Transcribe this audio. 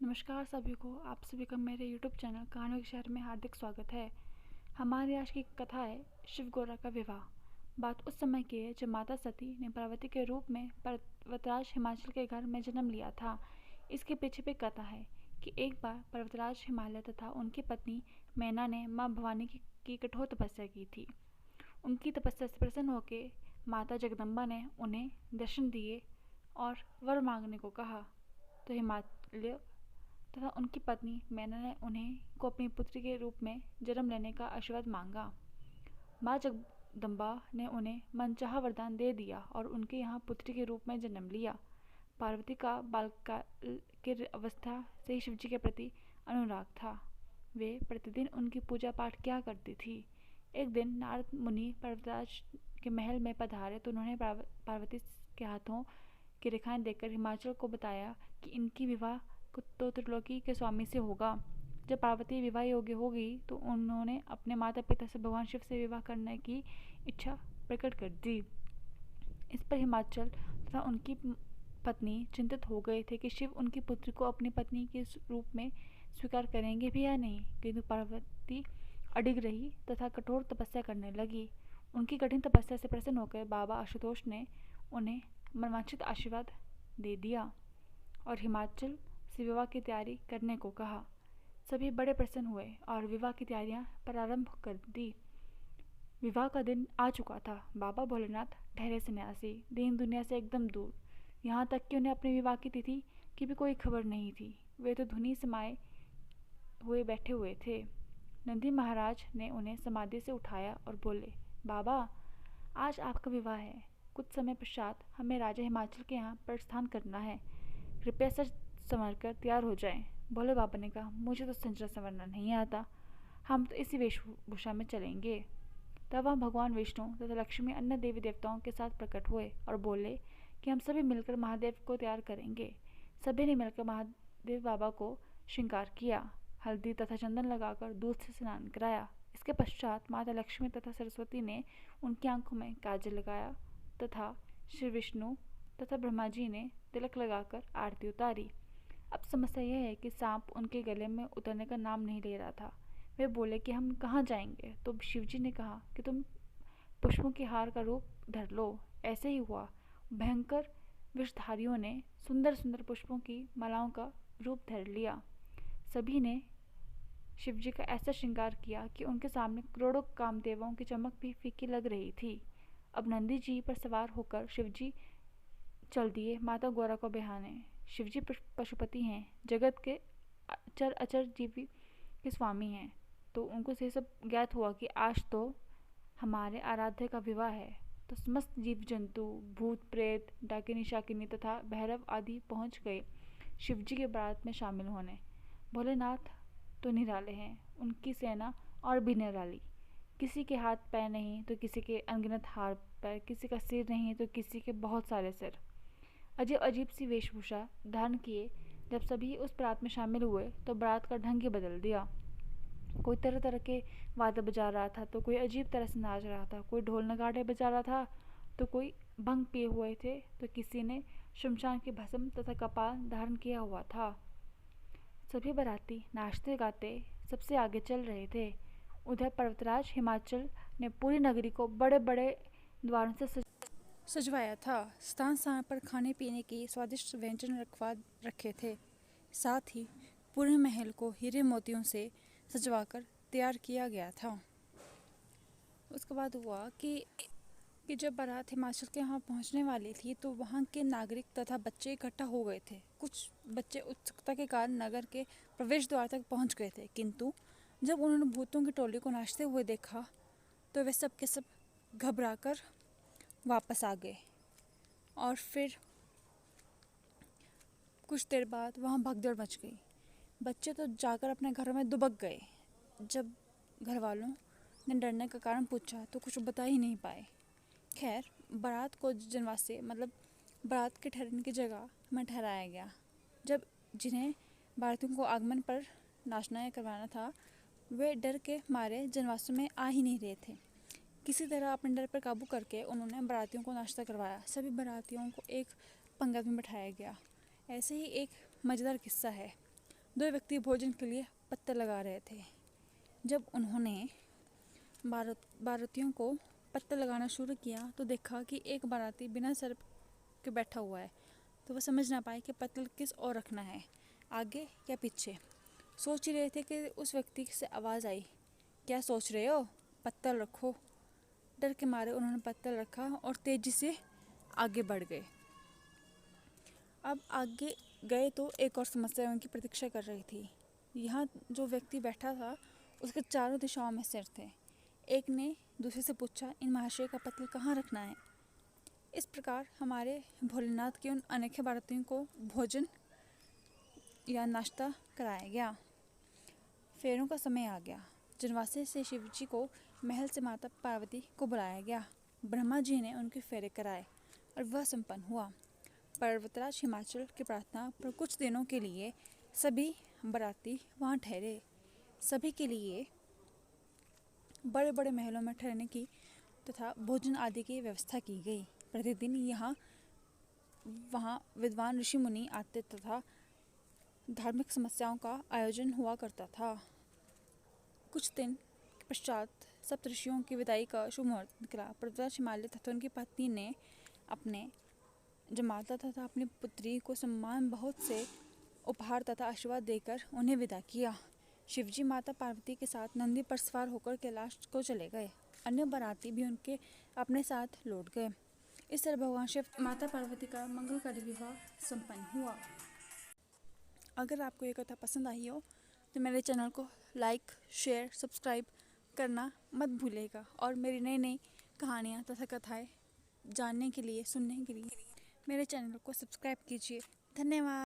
नमस्कार सभी को। आप सभी का मेरे YouTube चैनल कहानियों के शहर में हार्दिक स्वागत है। हमारी आज की कथा है शिव गौरा का विवाह। बात उस समय की है जब माता सती ने पार्वती के रूप में पर्वतराज हिमाचल के घर में जन्म लिया था। इसके पीछे भी कथा है कि एक बार पर्वतराज हिमालय तथा उनकी पत्नी मैना ने माँ भवानी की कठोर तपस्या की थी। उनकी तपस्या से प्रसन्न होकर माता जगदम्बा ने उन्हें दर्शन दिए और वर मांगने को कहा। तो हिमालय तथा उनकी पत्नी मैना ने उन्हें को अपनी पुत्री के रूप में जन्म लेने का आशीर्वाद मांगा। माँ जगदम्बा ने उन्हें मनचाहा वरदान दे दिया और उनके यहाँ पुत्री के रूप में जन्म लिया। पार्वती का बालकाल की अवस्था से ही शिवजी के प्रति अनुराग था। वे प्रतिदिन उनकी पूजा पाठ किया करती थी। एक दिन नारद मुनि पर्वतराज के महल में पधारे तो उन्होंने पार्वती के हाथों की रेखाएं देखकर हिमाचल को बताया कि इनकी विवाह तो त्रिलोकी के स्वामी से होगा। जब पार्वती विवाह योग्य हो गई तो उन्होंने अपने माता पिता से भगवान शिव से विवाह करने की इच्छा प्रकट कर दी। इस पर हिमाचल तथा उनकी पत्नी चिंतित हो गए थे कि शिव उनकी पुत्री को अपनी पत्नी के रूप में स्वीकार करेंगे भी या नहीं, किंतु पार्वती अडिग रही तथा कठोर तपस्या करने लगी। उनकी कठिन तपस्या से प्रसन्न होकर बाबा आशुतोष ने उन्हें मनवांछित आशीर्वाद दे दिया और हिमाचल से विवाह की तैयारी करने को कहा। सभी बड़े प्रसन्न हुए और विवाह की तैयारियां प्रारंभ कर दी। विवाह का दिन आ चुका था। बाबा भोलेनाथ ठहरे सन्यासी, दीन दुनिया से एकदम दूर। यहाँ तक कि उन्हें अपने विवाह की तिथि की भी कोई खबर नहीं थी। वे तो धुनी समाये हुए बैठे हुए थे। नंदी महाराज ने उन्हें समाधि से उठाया और बोले, बाबा, आज आपका विवाह है। कुछ समय पश्चात हमें राजा हिमाचल के यहाँ प्रस्थान करना है। कृपया सच संवर कर तैयार हो जाएं। भोले बाबा ने कहा, मुझे तो संजरा संवरना नहीं आता। हम तो इसी वेशभूषा में चलेंगे। तब वहाँ भगवान विष्णु तथा लक्ष्मी अन्य देवी देवताओं के साथ प्रकट हुए और बोले कि हम सभी मिलकर महादेव को तैयार करेंगे। सभी ने मिलकर महादेव बाबा को श्रृंगार किया, हल्दी तथा चंदन लगाकर दूध से स्नान कराया। इसके पश्चात माता लक्ष्मी तथा सरस्वती ने उनकी आंखों में काजल लगाया तथा श्री विष्णु तथा ब्रह्मा जी ने तिलक लगाकर आरती उतारी। अब समस्या यह है कि सांप उनके गले में उतरने का नाम नहीं ले रहा था। वे बोले कि हम कहाँ जाएंगे? तो शिवजी ने कहा कि तुम पुष्पों के हार का रूप धर लो। ऐसे ही हुआ। भयंकर विषधारियों ने सुंदर सुंदर पुष्पों की मालाओं का रूप धर लिया। सभी ने शिवजी का ऐसा श्रृंगार किया कि उनके सामने करोड़ों कामदेवों की चमक भी फीकी लग रही थी। अब नंदी जी पर सवार होकर शिवजी चल दिए माता गौरा को बिहाने। शिवजी पशुपति हैं, जगत के चर अचर जीवी के स्वामी हैं। तो उनको से सब ज्ञात हुआ कि आज तो हमारे आराध्य का विवाह है। तो समस्त जीव जंतु, भूत प्रेत, डाकिनी शाकिनी तथा भैरव आदि पहुंच गए शिवजी के बारात में शामिल होने। भोलेनाथ तो निराले हैं, उनकी सेना और भी निराली। किसी के हाथ पैर नहीं तो किसी के अनगिनत हाथ पैर, किसी का सिर नहीं तो किसी के बहुत सारे सिर। अजीब अजीब सी वेशभूषा धारण किए जब सभी उस बारात में शामिल हुए तो बारात का ढंग ही बदल दिया। कोई तरह तरह के वाद्य बजा रहा था तो कोई अजीब तरह से नाच रहा था। कोई ढोल नगाड़े बजा रहा था तो कोई भंग पिए हुए थे तो किसी ने शमशान की भस्म तथा कपाल धारण किया हुआ था। सभी बाराती नाचते गाते सबसे आगे चल रहे थे। उधर पर्वतराज हिमाचल ने पूरी नगरी को बड़े बड़े द्वारों से सजवाया था। स्थान स्थान पर खाने पीने के स्वादिष्ट व्यंजन रखे थे। साथ ही पूरे महल को हीरे मोतियों से सजवाकर तैयार किया गया था। उसके बाद हुआ कि जब बारात हिमाचल के यहाँ पहुँचने वाली थी तो वहाँ के नागरिक तथा बच्चे इकट्ठा हो गए थे। कुछ बच्चे उत्सुकता के कारण नगर के प्रवेश द्वार तक पहुँच गए थे, किंतु जब उन्होंने भूतों की टोली को नाचते हुए देखा तो वे सब के सब घबराकर वापस आ गए। और फिर कुछ देर बाद वहाँ भगदड़ मच गई। बच्चे तो जाकर अपने घरों में दुबक गए। जब घर वालों ने डरने का कारण पूछा तो कुछ बता ही नहीं पाए। खैर, बारात को जनवासे मतलब बारात के ठहरने की जगह में ठहराया गया। जब जिन्हें बारातियों को आगमन पर नाचना या करवाना था वे डर के मारे जनवासों में आ ही नहीं रहे थे। किसी तरह अपने डर पर काबू करके उन्होंने बारातियों को नाश्ता करवाया। सभी बारातियों को एक पंगत में बैठाया गया। ऐसे ही एक मज़ेदार किस्सा है। दो व्यक्ति भोजन के लिए पत्ते लगा रहे थे। जब उन्होंने बारातियों को पत्ते लगाना शुरू किया तो देखा कि एक बाराती बिना सर के बैठा हुआ है, तो वह समझ ना पाए कि पत्तल किस ओर रखना है, आगे या पीछे। सोच ही रहे थे कि उस व्यक्ति से आवाज़ आई, क्या सोच रहे हो, पत्तल रखो। डर के मारे उन्होंने पत्तल रखा और तेजी से आगे बढ़ गए। अब आगे गए तो एक और समस्या उनकी प्रतीक्षा कर रही थी। यहाँ जो व्यक्ति बैठा था उसके चारों दिशाओं में सिर थे। एक ने दूसरे से पूछा, इन महाशय का पत्तल कहाँ रखना है। इस प्रकार हमारे भोलेनाथ के उन अनोखे बारातियों को भोजन या नाश्ता कराया गया। फेरों का समय आ गया। जनवासे से शिव जी को महल से माता पार्वती को बुलाया गया। ब्रह्मा जी ने उनके फेरे कराए और वह संपन्न हुआ। पर्वतराज हिमाचल की प्रार्थना पर कुछ दिनों के लिए सभी बाराती वहाँ ठहरे। सभी के लिए बड़े बड़े महलों में ठहरने की तथा भोजन आदि की व्यवस्था की गई। प्रतिदिन वहाँ विद्वान ऋषि मुनि आते तथा धार्मिक समस्याओं का आयोजन हुआ करता था। कुछ दिन के पश्चात सप्तऋषियों की विदाई का शुभ मुहूर्त निकला। पर्वतराज हिमालय तथा उनकी पत्नी ने अपने जमाता तथा अपनी पुत्री को सम्मान बहुत से उपहार तथा आशीर्वाद देकर उन्हें विदा किया। शिवजी माता पार्वती के साथ नंदी पर सवार होकर कैलाश को चले गए। अन्य बाराती भी उनके अपने साथ लौट गए। इस तरह भगवान शिव माता पार्वती का मंगलकारी विवाह संपन्न हुआ। अगर आपको ये कथा पसंद आई हो तो मेरे चैनल को लाइक, शेयर, सब्सक्राइब करना मत भूलिएगा और मेरी नई नई कहानियाँ तथा कथाएँ जानने के लिए, सुनने के लिए मेरे चैनल को सब्सक्राइब कीजिए। धन्यवाद।